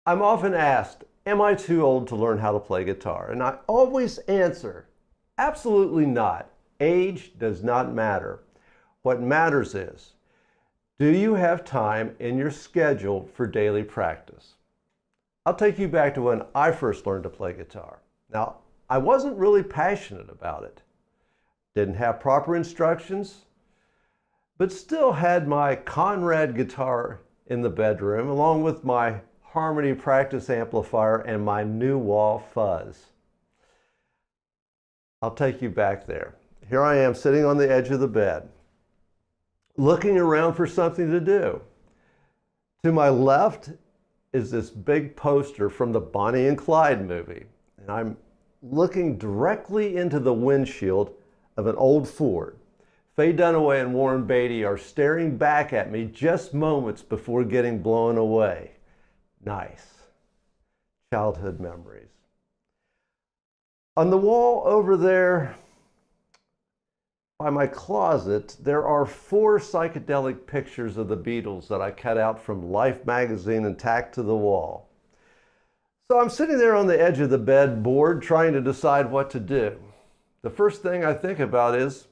I'm often asked, am I too old to learn how to play guitar? And I always answer, absolutely not. Age does not matter. What matters is, do you have time in your schedule for daily practice? I'll take you back to when I first learned to play guitar. Now, I wasn't really passionate about it. Didn't have proper instructions, but still had my Conrad guitar in the bedroom, along with my Harmony practice amplifier and my new wall fuzz. I'll take you back there. Here I am sitting on the edge of the bed, looking around for something to do. To my left is this big poster from the Bonnie and Clyde movie, and I'm looking directly into the windshield of an old Ford. Faye Dunaway and Warren Beatty are staring back at me just moments before getting blown away. Nice. Childhood memories. On the wall over there by my closet, there are 4 psychedelic pictures of the Beatles that I cut out from Life magazine and tacked to the wall. So I'm sitting there on the edge of the bed, bored, trying to decide what to do. The first thing I think about is,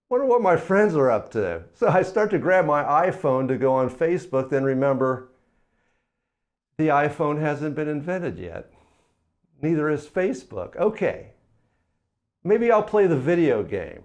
wonder what my friends are up to. So I start to grab my iPhone to go on Facebook, then remember, the iPhone hasn't been invented yet. Neither is Facebook. Okay, maybe I'll play the video game.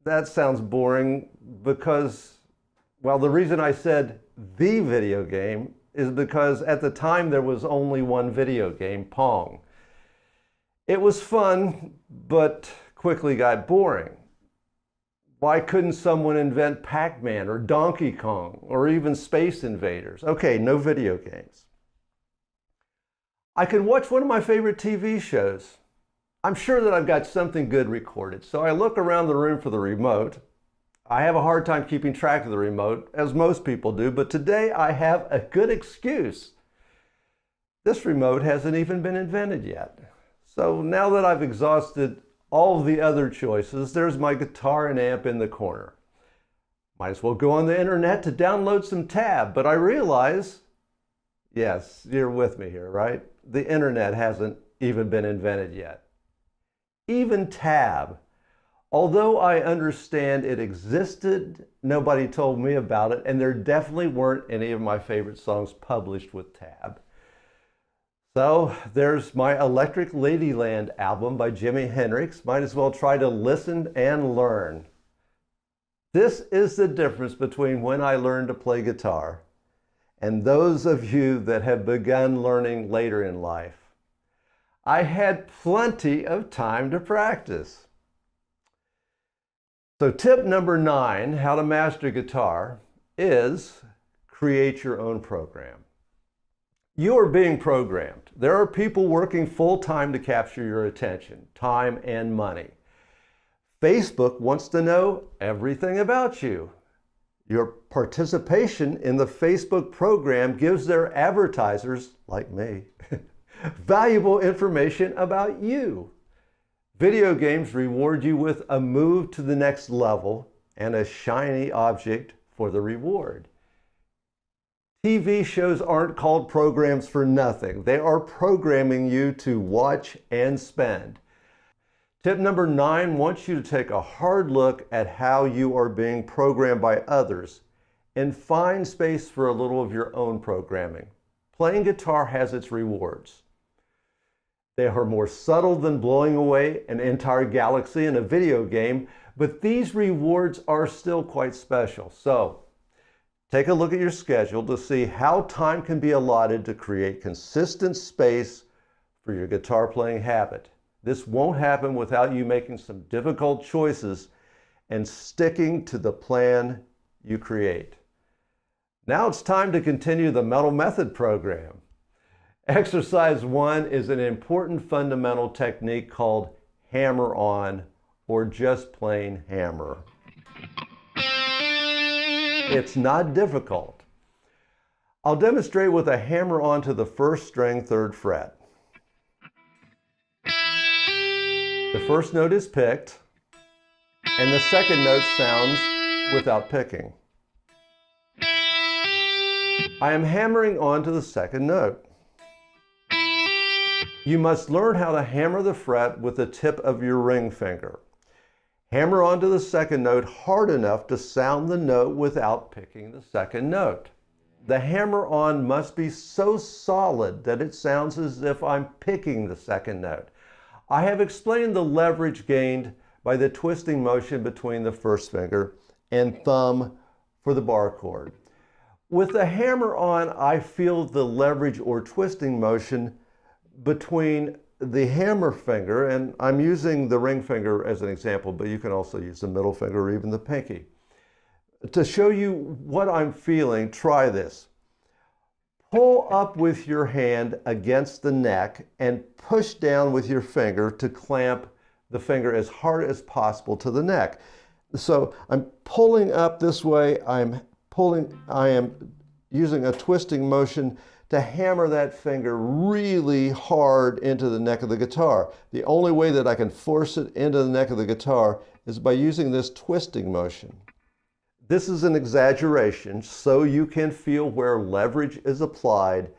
That sounds boring because, well, the reason I said the video game is because at the time there was only one video game, Pong. It was fun, but quickly got boring. Why couldn't someone invent Pac-Man or Donkey Kong or even Space Invaders? Okay, no video games. I could watch one of my favorite TV shows. I'm sure that I've got something good recorded, so I look around the room for the remote. I have a hard time keeping track of the remote, as most people do, but today I have a good excuse. This remote hasn't even been invented yet. So now that I've exhausted all of the other choices, there's my guitar and amp in the corner. Might as well go on the internet to download some Tab, but I realize, yes, you're with me here, right? The internet hasn't even been invented yet. Even Tab, although I understand it existed, nobody told me about it, and there definitely weren't any of my favorite songs published with Tab. So there's my Electric Ladyland album by Jimi Hendrix. Might as well try to listen and learn. This is the difference between when I learned to play guitar and those of you that have begun learning later in life. I had plenty of time to practice. So tip number 9, how to master guitar, is create your own program. You are being programmed. There are people working full-time to capture your attention, time and money. Facebook wants to know everything about you. Your participation in the Facebook program gives their advertisers, like me, valuable information about you. Video games reward you with a move to the next level and a shiny object for the reward. TV shows aren't called programs for nothing. They are programming you to watch and spend. Tip number 9 wants you to take a hard look at how you are being programmed by others and find space for a little of your own programming. Playing guitar has its rewards. They are more subtle than blowing away an entire galaxy in a video game, but these rewards are still quite special. So, take a look at your schedule to see how time can be allotted to create consistent space for your guitar playing habit. This won't happen without you making some difficult choices and sticking to the plan you create. Now it's time to continue the Metal Method program. Exercise 1 is an important fundamental technique called hammer-on, or just plain hammer. It's not difficult. I'll demonstrate with a hammer onto the 1st string, 3rd fret. The first note is picked, and the second note sounds without picking. I am hammering onto the second note. You must learn how to hammer the fret with the tip of your ring finger. Hammer onto the second note hard enough to sound the note without picking the second note. The hammer on must be so solid that it sounds as if I'm picking the second note. I have explained the leverage gained by the twisting motion between the first finger and thumb for the bar chord. With the hammer on, I feel the leverage or twisting motion between the hammer finger, and I'm using the ring finger as an example, but you can also use the middle finger or even the pinky. To show you what I'm feeling, try this. Pull up with your hand against the neck and push down with your finger to clamp the finger as hard as possible to the neck. So I'm pulling up this way, I am using a twisting motion to hammer that finger really hard into the neck of the guitar. The only way that I can force it into the neck of the guitar is by using this twisting motion. This is an exaggeration so you can feel where leverage is applied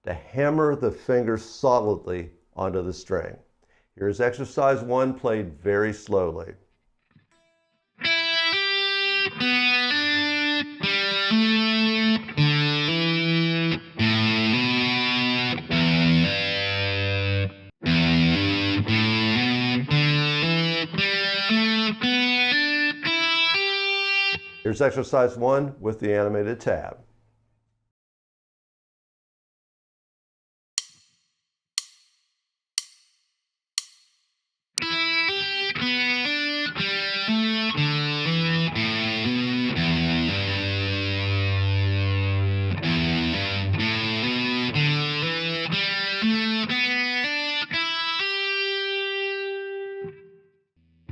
to hammer the finger solidly onto the string. Here's exercise 1 played very slowly. Here's exercise 1 with the animated tab.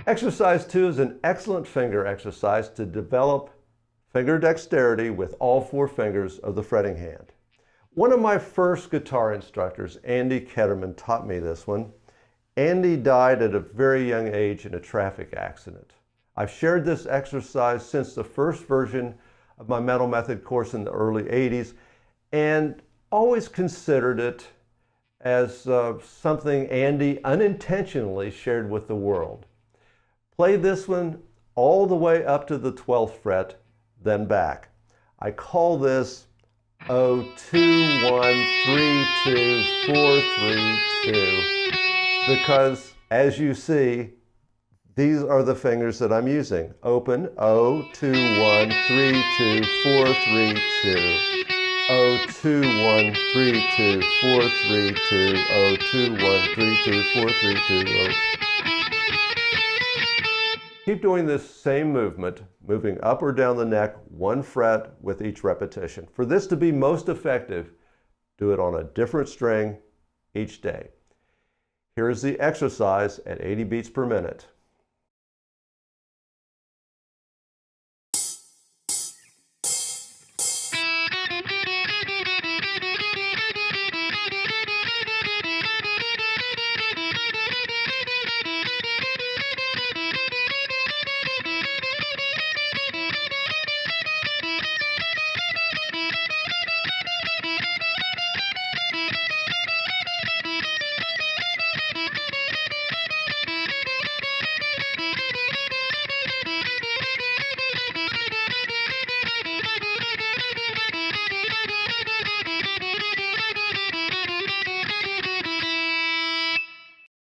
Exercise 2 is an excellent finger exercise to develop finger dexterity with all 4 fingers of the fretting hand. One of my first guitar instructors, Andy Ketterman, taught me this one. Andy died at a very young age in a traffic accident. I've shared this exercise since the first version of my Metal Method course in the early 80s and always considered it as something Andy unintentionally shared with the world. Play this one all the way up to the 12th fret, then back. I call this 0, 2, 1, 3, 2, 4, 3, 2, because as you see, these are the fingers that I'm using. Open, 0, 2, 1, 3, 2, 4, 3, 2. 0, 2, 1, 3, 2, 4, 3, 2. 0, 2, 1, 3, 2, 4, 3, 2. 0. Keep doing this same movement, moving up or down the neck 1 fret with each repetition. For this to be most effective, do it on a different string each day. Here is the exercise at 80 beats per minute.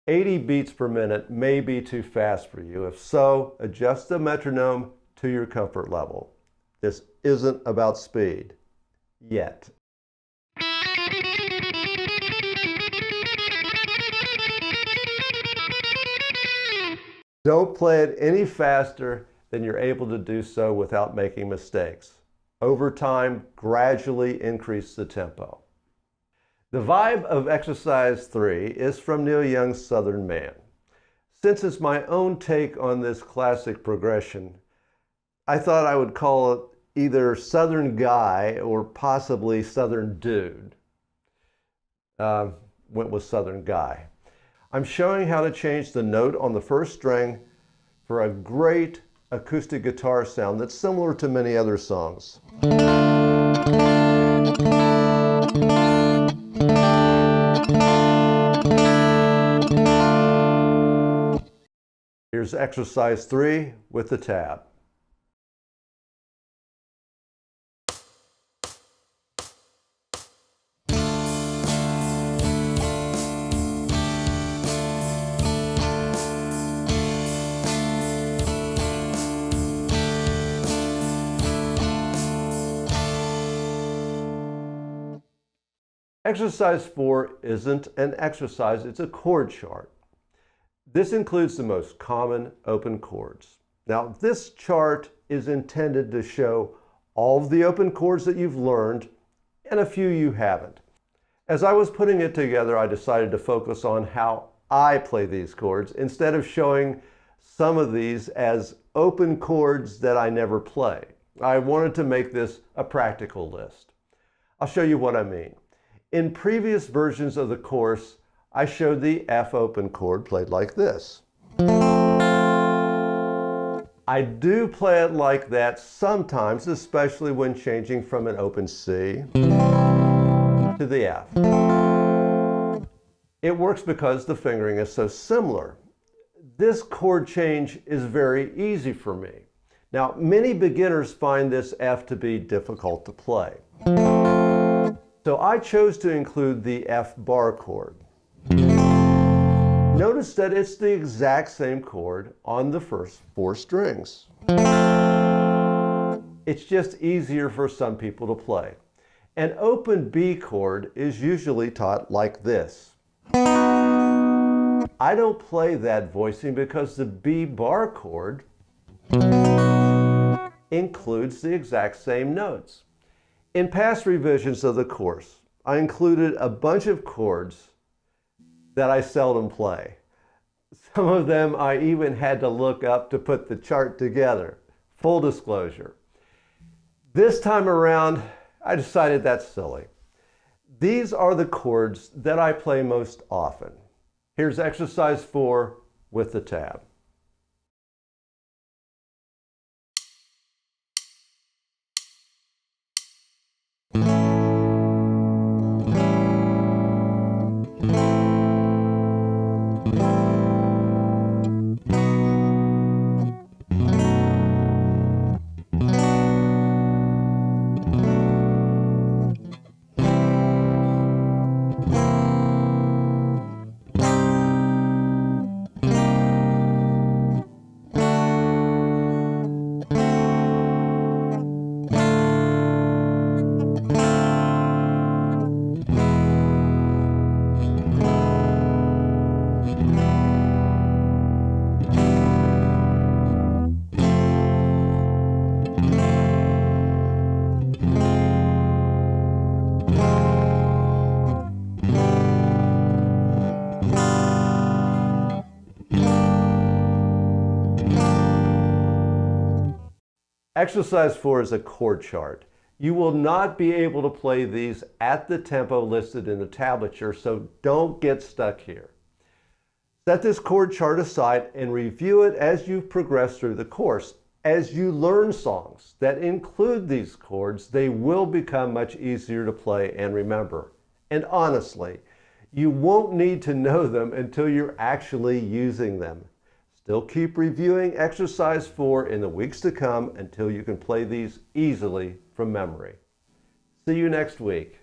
"80 beats per minute may be too fast for you. If so, adjust the metronome to your comfort level. This isn't about speed, yet. Don't play it any faster than you're able to do so without making mistakes. Over time, gradually increase the tempo. The vibe of exercise 3 is from Neil Young's Southern Man. Since it's my own take on this classic progression, I thought I would call it either Southern Guy or possibly Southern Dude. Went with Southern Guy. I'm showing how to change the note on the first string for a great acoustic guitar sound that's similar to many other songs. Here's exercise 3 with the tab. Exercise 4 isn't an exercise, it's a chord chart. This includes the most common open chords. Now, this chart is intended to show all of the open chords that you've learned and a few you haven't. As I was putting it together, I decided to focus on how I play these chords instead of showing some of these as open chords that I never play. I wanted to make this a practical list. I'll show you what I mean. In previous versions of the course, I showed the F open chord played like this. I do play it like that sometimes, especially when changing from an open C to the F. It works because the fingering is so similar. This chord change is very easy for me. Now, many beginners find this F to be difficult to play. So I chose to include the F bar chord. Notice that it's the exact same chord on the first 4 strings. It's just easier for some people to play. An open B chord is usually taught like this. I don't play that voicing because the B bar chord includes the exact same notes. In past revisions of the course, I included a bunch of chords that I seldom play. Some of them I even had to look up to put the chart together. Full disclosure. This time around, I decided that's silly. These are the chords that I play most often. Here's exercise 4 with the tab. Exercise 4 is a chord chart. You will not be able to play these at the tempo listed in the tablature, so don't get stuck here. Set this chord chart aside and review it as you progress through the course. As you learn songs that include these chords, they will become much easier to play and remember. And honestly, you won't need to know them until you're actually using them. Still keep reviewing exercise 4 in the weeks to come until you can play these easily from memory. See you next week.